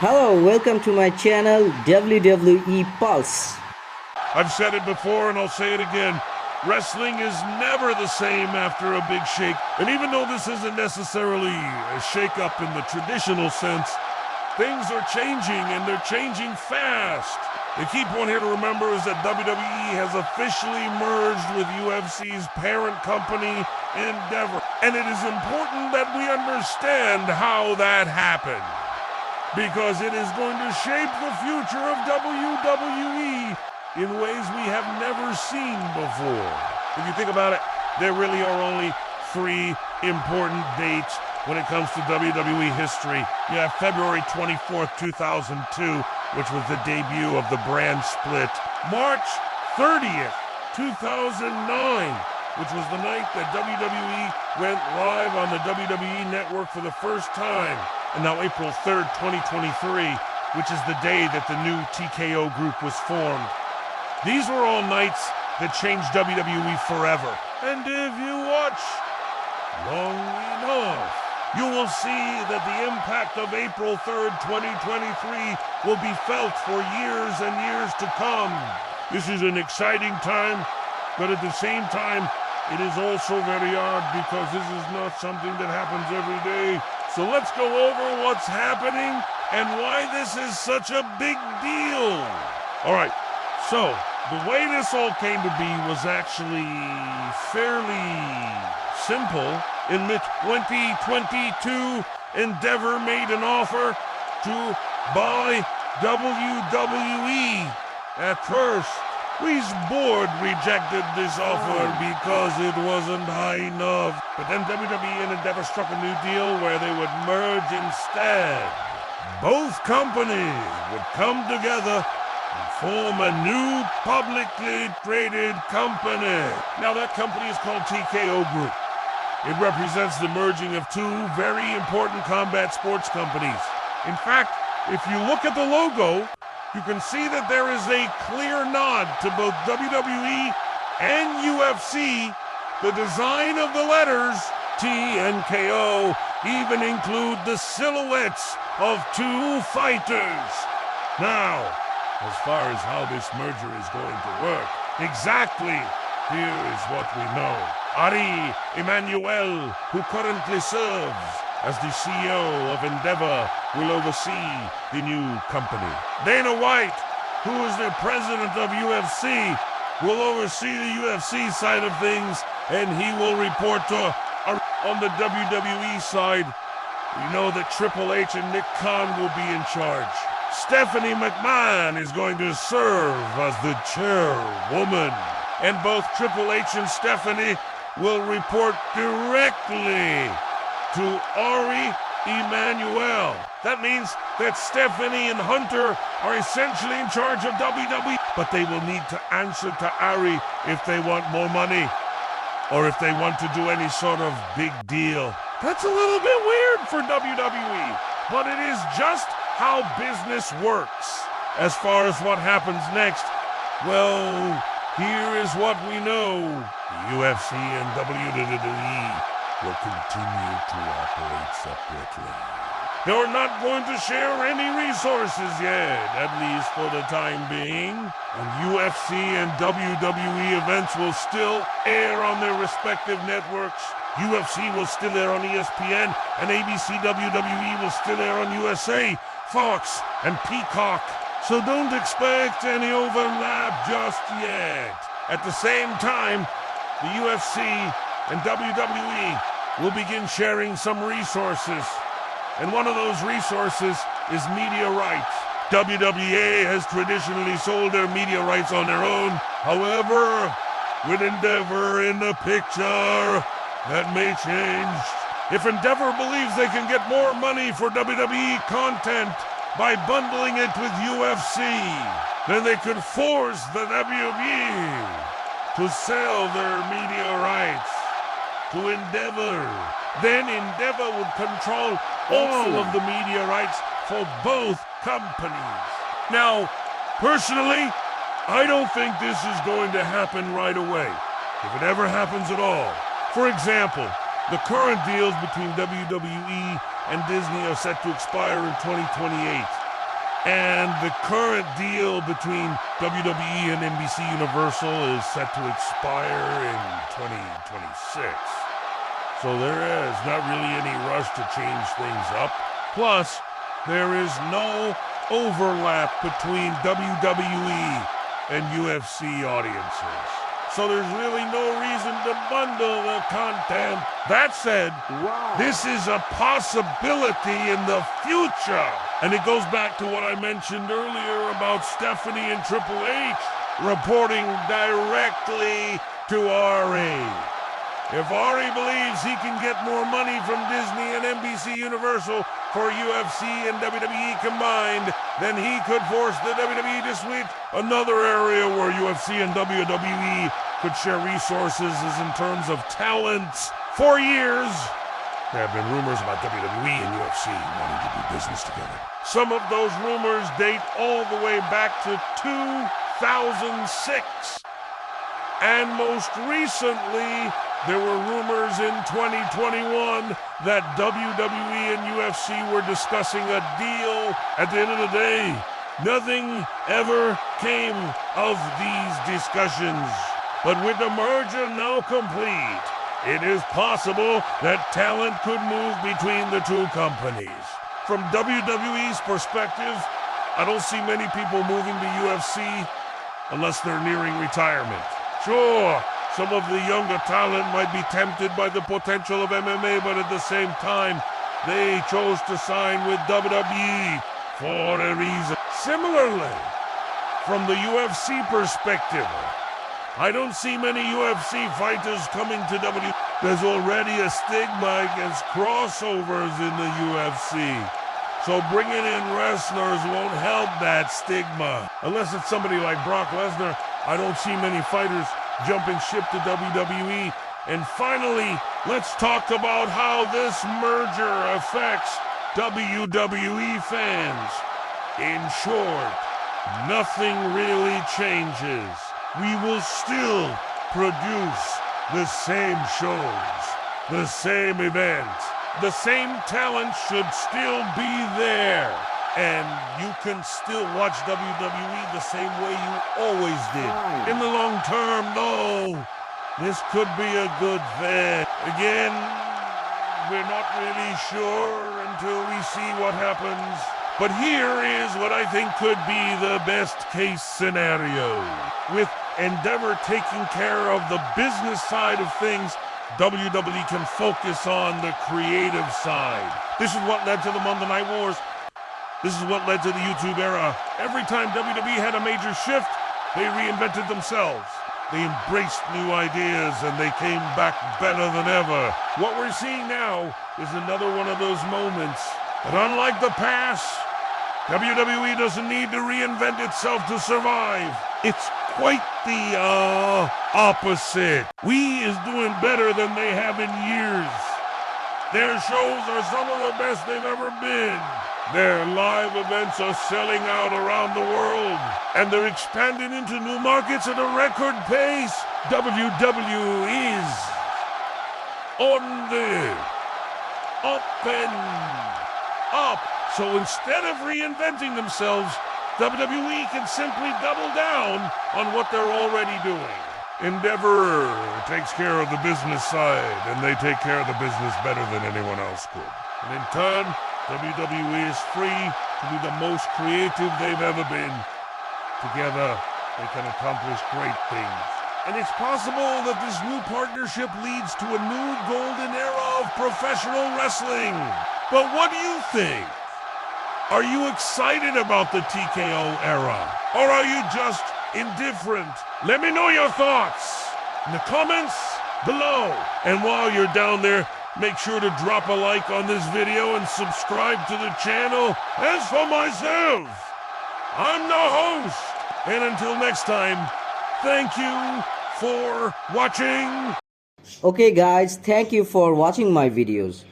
Hello, welcome to my channel WWE Pulse. I've said it before and I'll say it again. Wrestling is never the same after a big shake. And even though this isn't necessarily a shake-up in the traditional sense, things are changing and they're changing fast. The key point here to remember is that WWE has officially merged with UFC's parent company, Endeavor. And it is important that we understand how that happened, because it is going to shape the future of WWE in ways we have never seen before. If you think about it, there really are only three important dates when it comes to WWE history. You have February 24th, 2002, which was the debut of the brand split. March 30th, 2009, which was the night that WWE went live on the WWE Network for the first time. And now April 3rd, 2023, which is the day that the new TKO group was formed. These were all nights that changed WWE forever. And if you watch long enough, you will see that the impact of April 3rd, 2023 will be felt for years and years to come. This is an exciting time, but at the same time, it is also very odd because this is not something that happens every day. So let's go over what's happening and why this is such a big deal. All right, so the way this all came to be was actually fairly simple. In mid-2022, Endeavor made an offer to buy WWE. At first, Reese Board rejected this offer because it wasn't high enough. But then WWE and Endeavor struck a new deal where they would merge instead. Both companies would come together and form a new publicly traded company. Now that company is called TKO Group. It represents the merging of two very important combat sports companies. In fact, if you look at the logo, you can see that there is a clear nod to both WWE and UFC. The design of the letters T and KO even include the silhouettes of two fighters. Now, as far as how this merger is going to work, exactly, here is what we know. Ari Emanuel, who currently serves as the CEO of Endeavor, will oversee the new company. Dana White, who is the president of UFC, will oversee the UFC side of things, and he will report to on the WWE side. We know that Triple H and Nick Khan will be in charge. Stephanie McMahon is going to serve as the chairwoman, and both Triple H and Stephanie will report directly to Ari Emanuel. That means that Stephanie and Hunter are essentially in charge of WWE, but they will need to answer to Ari if they want more money or if they want to do any sort of big deal. That's a little bit weird for WWE, but it is just how business works. As far as what happens next, well, here is what we know. The UFC and WWE will continue to operate separately. They're not going to share any resources yet, at least for the time being. And UFC and WWE events will still air on their respective networks. UFC will still air on ESPN, and ABC WWE will still air on USA, Fox, and Peacock. So don't expect any overlap just yet. At the same time, the UFC and WWE will begin sharing some resources. And one of those resources is media rights. WWE has traditionally sold their media rights on their own. However, with Endeavor in the picture, that may change. If Endeavor believes they can get more money for WWE content by bundling it with UFC, then they could force the WWE to sell their media rights to Endeavor. Then Endeavor would control all of the media rights for both companies. Now, personally, I don't think this is going to happen right away, if it ever happens at all. For example, the current deals between WWE and Disney are set to expire in 2028. And the current deal between WWE and NBC Universal is set to expire in 2026. So there is not really any rush to change things up. Plus, there is no overlap between WWE and UFC audiences. So there's really no reason to bundle the content. That said, Wow. this is a possibility in the future. And it goes back to what I mentioned earlier about Stephanie and Triple H reporting directly to RA. If Ari believes he can get more money from Disney and NBC Universal for UFC and WWE combined, then he could force the WWE to switch. Another area where UFC and WWE could share resources is in terms of talents. For years, there have been rumors about WWE and UFC wanting to do business together. Some of those rumors date all the way back to 2006. And most recently, there were rumors in 2021 that WWE and UFC were discussing a deal. At the end of the day, nothing ever came of these discussions. But with the merger now complete, it is possible that talent could move between the two companies. From WWE's perspective, I don't see many people moving to UFC unless they're nearing retirement. Sure, some of the younger talent might be tempted by the potential of MMA, but at the same time, they chose to sign with WWE for a reason. Similarly, from the UFC perspective, I don't see many UFC fighters coming to WWE. There's already a stigma against crossovers in the UFC. So bringing in wrestlers won't help that stigma. Unless it's somebody like Brock Lesnar, I don't see many fighters jumping ship to WWE. And finally, let's talk about how this merger affects WWE fans. In short, nothing really changes. We will still produce the same shows, the same events. The same talent should still be there. And you can still watch WWE the same way you always did. In the long term, though, this could be a good thing. Again, we're not really sure until we see what happens. But here is what I think could be the best case scenario. With Endeavor taking care of the business side of things, WWE can focus on the creative side. This is what led to the Monday Night Wars. This is what led to the YouTube era. Every time WWE had a major shift, they reinvented themselves. They embraced new ideas and they came back better than ever. What we're seeing now is another one of those moments. But unlike the past, WWE doesn't need to reinvent itself to survive. It's quite the opposite. We is doing better than they have in years. Their shows are some of the best they've ever been. Their live events are selling out around the world, and they're expanding into new markets at a record pace. WWE is on the up and up. So instead of reinventing themselves, WWE can simply double down on what they're already doing. Endeavor takes care of the business side, and they take care of the business better than anyone else could. And in turn, WWE is free to be the most creative they've ever been. Together, they can accomplish great things. And it's possible that this new partnership leads to a new golden era of professional wrestling. But what do you think? Are you excited about the TKO era? Or are you just indifferent? Let me know your thoughts in the comments below. And while you're down there, make sure to drop a like on this video and subscribe to the channel. As for myself, I'm the host. And until next time, thank you for watching. Okay guys, thank you for watching my videos.